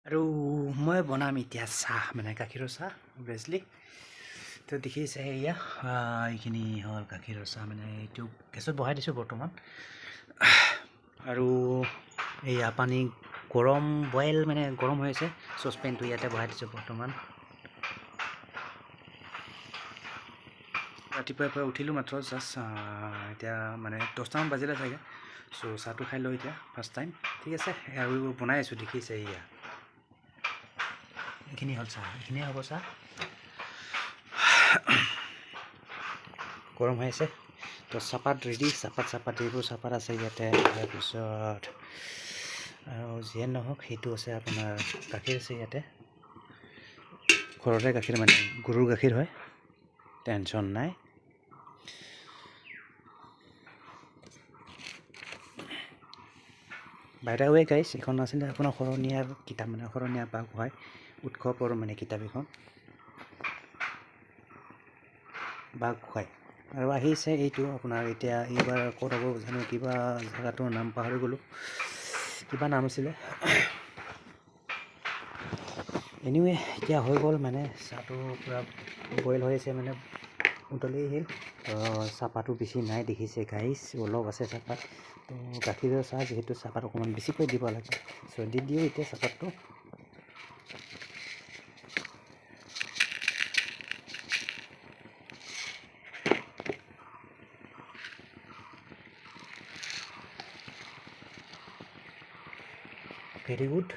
আৰু মই বনাম এতিয়া চাহ মানে গাখীৰৰ চাহ অভিয়াছলি তো দেখিছে এয়া এইখিনি হ'ল গাখীৰৰ চাহ মানে এইটো গেছত বহাই দিছোঁ বৰ্তমান আৰু এয়া পানী গৰম বইল মানে গৰম হৈ আছে চচপেনটো ইয়াতে বহাই দিছোঁ বৰ্তমান ৰাতিপুৱাৰ পৰা উঠিলোঁ মাত্ৰ জাষ্ট এতিয়া মানে 10টামান বাজিলে চাগে চ' চাহটো খাই লওঁ এতিয়া ফাৰ্ষ্ট টাইম ঠিক আছে আৰু বনাই আছোঁ দেখিছে এয়া এইখিনি হ'ল চাহ এইখিনিয়ে হ'ব চাহ গৰম হৈ আছে তো চাহপাত ৰেডি চাহপাত এইবোৰ চাহপাত আছে ইয়াতে তাৰপিছত আৰু যিয়ে নহওক সেইটো আছে আপোনাৰ গাখীৰ আছে ইয়াতে ঘৰতে গাখীৰ মানে গৰুৰ গাখীৰ হয় টেনশ্যন নাই বাই দ্য ৱে গাইছ এইখন আছিলে আপোনাৰ শৰণীয়াৰ কিতাপ মানে শৰণীয়া বাঘ হয় উৎসৱৰ মানে কিতাপ এখন বাঘ হয় আৰু আহিছে এইটো আপোনাৰ এতিয়া এইবাৰ ক'ত হ'ব জানো কিবা জেগাটোৰ নাম পাহৰি গ'লোঁ কিবা নাম আছিলে এনিৱে এতিয়া হৈ গ'ল মানে চাহটো পূৰা বইল হৈ আছে মানে উতলি আহিল চাহপাতো বেছি নাই দেখিছে গাইছ অলপ আছে চাহপাত তো গাখীৰৰ চাহ যিহেতু চাহপাত অকণমান বেছিকৈ দিব লাগে চ' দি দিওঁ এতিয়া চাহপাতটো ভেৰি গুড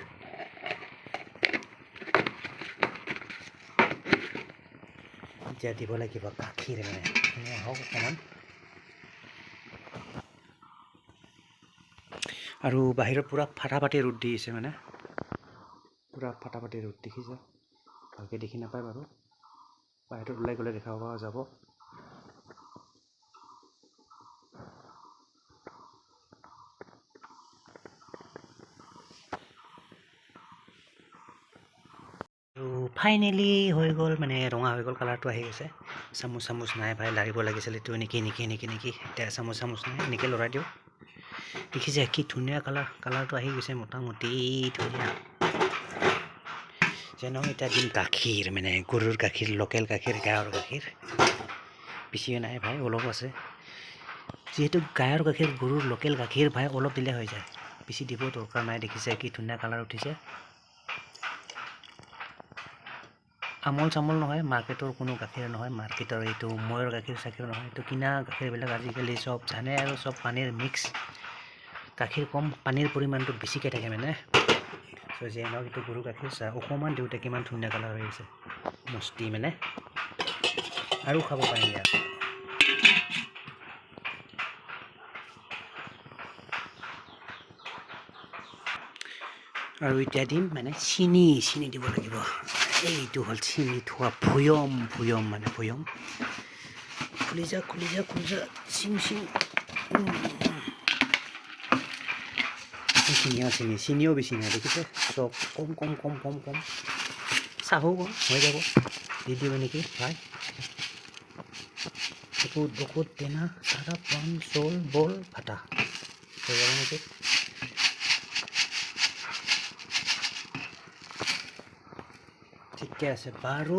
এতিয়া দিব লাগিব গাখীৰ মানে হওক অকণমান আৰু বাহিৰত পূৰা ফাটাফাটি ৰ'দ দি আছে মানে পূৰা ফাটাফাটি ৰ'দ দেখিছে ভালকৈ দেখি নাপায় বাৰু বাহিৰত ওলাই গ'লে দেখা পোৱা যাব আৰু ফাইনেলি হৈ গ'ল মানে ৰঙা হৈ গ'ল কালাৰটো আহি গৈছে চামুচ নাই ভাই লাৰিব লাগিছিল এইটো নেকি এতিয়া চামুচ নাই এনেকৈ লৰাই দিওঁ দেখিছে কি ধুনীয়া কালাৰটো আহি গৈছে মোটামুটি ধুনীয়া যেনে এতিয়া দিম গাখীৰ মানে গৰুৰ গাখীৰ লোকেল গাখীৰ গাঁৱৰ গাখীৰ বেছিও নাই ভাই অলপ আছে যিহেতু গাঁৱৰ গাখীৰ গৰুৰ লোকেল গাখীৰ ভাই অলপ দিলে হৈ যায় বেছি দিব দৰকাৰ নাই দেখিছে কি ধুনীয়া কালাৰ উঠিছে আমল চামল নহয় মাৰ্কেটৰ কোনো গাখীৰ নহয় মাৰ্কেটৰ এইটো ময়ৰ গাখীৰ চাখীৰ নহয় এইটো কিনা গাখীৰবিলাক আজিকালি চব জানে আৰু চব পানীৰ মিক্স গাখীৰ কম পানীৰ পৰিমাণটো বেছিকৈ থাকে মানে চ' যিয়ে নহওক এইটো গৰু গাখীৰ চাহ অকণমান দিওঁতে কিমান ধুনীয়া কালাৰ হৈ আছে মস্তি মানে আৰু খাব পাৰিম ইয়াত আৰু এতিয়া দিম মানে চেনি দিব লাগিব এইটো হ'ল চেনি থোৱা ভৈয়ম মানে ভৈয়ম খুলি যা চিং চেনিও বেছি নাই দেখিছে চব কম চাহো কম হৈ যাব দি দিব নেকি ভাই দুকুত টেনা চাৰা পান চল বল ফাটা হৈ যাব নেকি ঠিকে আছে বাৰু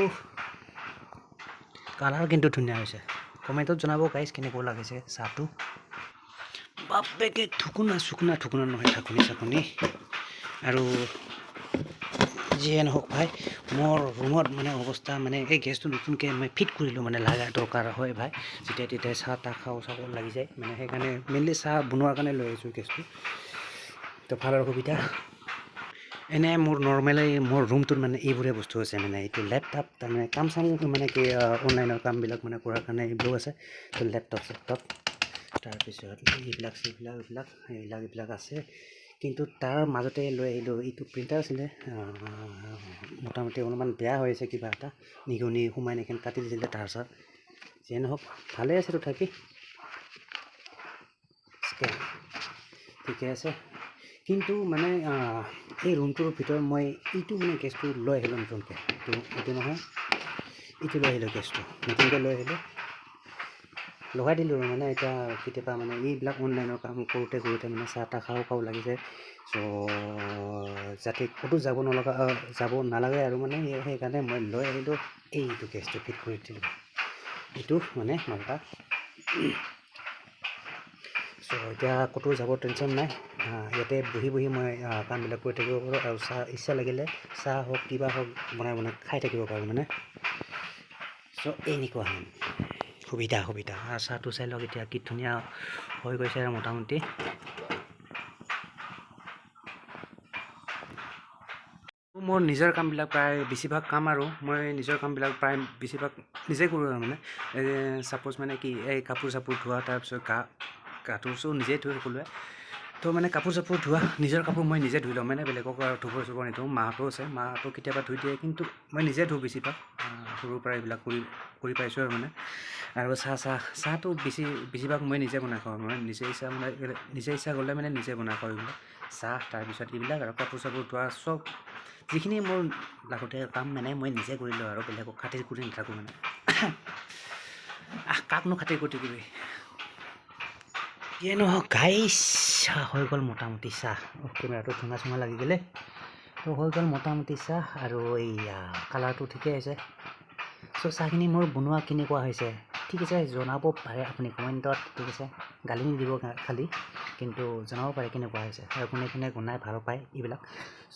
কালাৰ কিন্তু ধুনীয়া হৈছে কমেণ্টত জনাব গাইজ কেনেকুৱা লাগিছে চাহটো বাপেকে ঠুকুনা নহয় ঢাকনি আৰু যিয়ে নহওক ভাই মোৰ ৰুমত মানে অৱস্থা মানে এই গেছটো নতুনকৈ মই ফিট কৰিলোঁ মানে লাগা দৰকাৰ হয় ভাই যেতিয়া তেতিয়া চাহ তাহ খাওঁ লাগি যায় মানে সেইকাৰণে মেইনলি চাহ বনোৱাৰ কাৰণে লৈ আহিছোঁ গেছটো তো ভাল আৰু সুবিধা এনে মোৰ নৰ্মেলি মোৰ ৰুমটোত মানে এইবোৰে বস্তু আছে মানে এইটো লেপটপ তাৰমানে কাম চাম মানে কি অনলাইনৰ কামবিলাক মানে কৰাৰ কাৰণে এইবোৰ আছে তো লেপটপ চেপটপ তাৰপিছত এইবিলাক আছে কিন্তু তাৰ মাজতে লৈ আহিলোঁ এইটো প্ৰিণ্টাৰ আছিলে মোটামুটি অলপমান বেয়া হৈ আছে কিবা এটা নিগনি সোমাই এইখিনি কাটি দিছিলে তাৰপিছত যিয়ে নহওক ভালে আছে তথাপি ঠিকে আছে কিন্তু মানে এই ৰুমটোৰ ভিতৰত মই এইটো মানে গেছটো লৈ আহিলোঁ নতুনকৈ এইটো নহয় এইটো লৈ আহিলোঁ গেছটো নতুনকৈ লৈ আহিলোঁ লগাই দিলোঁ মানে এতিয়া কেতিয়াবা মানে এইবিলাক অনলাইনৰ কাম কৰোঁতে মানে চাহ তাহ খাওঁ লাগিছে। চ' যাতে ক'তো যাব নালাগে আৰু মানে সেইকাৰণে মই লৈ আহিলোঁ এইটো গেছটো ফিট কৰি দিলোঁ। এইটো মানে মালটা। চ' এতিয়া ক'তো যাব টেনশ্যন নাই, ইয়াতে বহি মই কামবিলাক কৰি থাকিব পাৰোঁ আৰু চাহ ইচ্ছা লাগিলে চাহ হওক কিবা হওক বনাই খাই থাকিব পাৰোঁ মানে। চ' এনেকুৱা সুবিধা আৰু চাহটো চাই লওক এতিয়া কি ধুনীয়া হৈ গৈছে আৰু মোটামুটি। মোৰ নিজৰ কামবিলাক প্ৰায় বেছিভাগ কাম আৰু মই নিজৰ কামবিলাক প্ৰায় বেছিভাগ নিজে কৰোঁ আৰু মানে ছাপ'জ মানে কি এই কাপোৰ চাপোৰ ধোৱা, তাৰপিছত গাটো নিজেই ধুই সকলোৱে। তো মানে কাপোৰ চাপোৰ ধোৱা, নিজৰ কাপোৰ মই নিজে ধুই লওঁ, মানে বেলেগক আৰু ধুব নিদিওঁ। মাহঁতো আছে, মাহঁতো কেতিয়াবা ধুই দিয়ে, কিন্তু মই নিজে ধুওঁ বেছিভাগ। সৰুৰ পৰা এইবিলাক কৰি পাইছোঁ আৰু মানে। আৰু চাহটো বেছিভাগ মই নিজে বনাই খাওঁ, মানে নিজে ইচ্ছা গ'লে মানে নিজে বনাই খাওঁ এইবিলাক চাহ। তাৰপিছত এইবিলাক আৰু কাপোৰ চাপোৰ ধোৱা চব যিখিনি মোৰ লাগতীয়াল কাম মানে মই নিজে কৰি লওঁ আৰু বেলেগক খাতিৰ কৰি নাথাকোঁ মানে। কাকনো খাতিৰ কৰি থাকিবি। যিয়ে নহওক গাইছ, হৈ গ'ল মোটামুটি চাহ। কেমেৰাটো চুঙা লাগি গ'লে তো হৈ গ'ল মোটামুটি চাহ। আৰু এই কালাৰটো ঠিকে আছে। চ' চাহখিনি মোৰ বনোৱা কেনেকুৱা হৈছে ঠিক আছে জনাব পাৰে আপুনি কমেণ্টত, ঠিক আছে। গালি নিদিব খালি, কিন্তু জনাব পাৰে কেনেকুৱা হৈছে আৰু কোনে বনাই ভাল পায় এইবিলাক।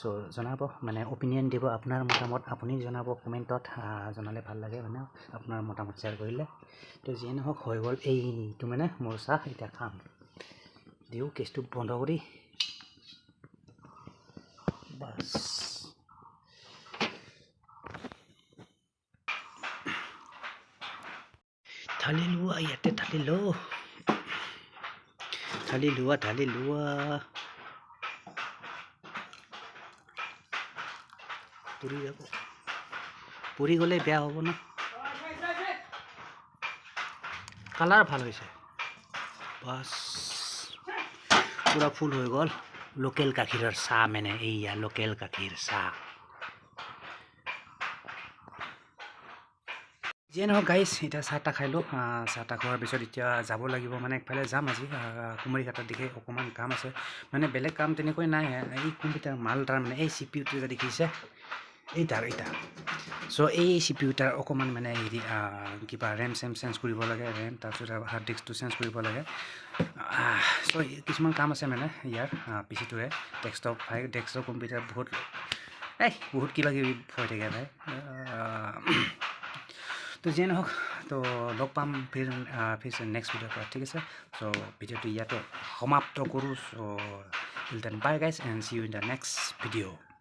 চ' জনাব, মানে অপিনিয়ন দিব, আপোনাৰ মতামত আপুনি জনাব কমেণ্টত। জনালে ভাল লাগে মানে আপোনাৰ মতামত শ্বেয়াৰ কৰিলে। তো যিয়ে নহওক হৈ গ'ল এইটো মানে মোৰ চাহ। এতিয়া খাম, দিওঁ গেছটো বন্ধ কৰি। বাছ ঢালি লোৱা, ইয়াতে ঢালি লোৱা। পুৰি গ'লে বেয়া হ'ব ন। কালাৰ ভাল হৈছে, বাছ পূৰা ফুল হৈ গ'ল। লোকেল গাখীৰৰ চাহ, মানে এইয়া লোকেল গাখীৰ চাহ। যিয়ে নহওক গাইছ, এতিয়া চাহ তাহ খাই লওঁ। চাহ তাহ খোৱাৰ পিছত এতিয়া যাব লাগিব, মানে একফালে যাম আজি কুমাৰীঘাটৰ দিশে। অকণমান কাম আছে, মানে বেলেগ কাম তেনেকৈ নাই। এই কম্পিউটাৰ মাল তাৰ মানে এই CPU যে দেখিছে এইটা। চ' এই CPU অকণমান মানে হেৰি কিবা ৰেম চেঞ্জ কৰিব লাগে, তাৰপিছত হাৰ্ড ডিস্কটো চেঞ্জ কৰিব লাগে। চ' কিছুমান কাম আছে মানে ইয়াৰ PCটোৰে। ডেস্কটপ কম্পিউটাৰ বহুত কিবা কিবি হৈ থাকে ভাই। তো যিয়ে নহওক, তো লগ পাম ফিৰ নেক্সট ভিডিঅ'ৰ পৰা, ঠিক আছে। চ' ভিডিঅ'টো ইয়াতে সমাপ্ত কৰোঁ। So' till then bye guys and see you in the next video'.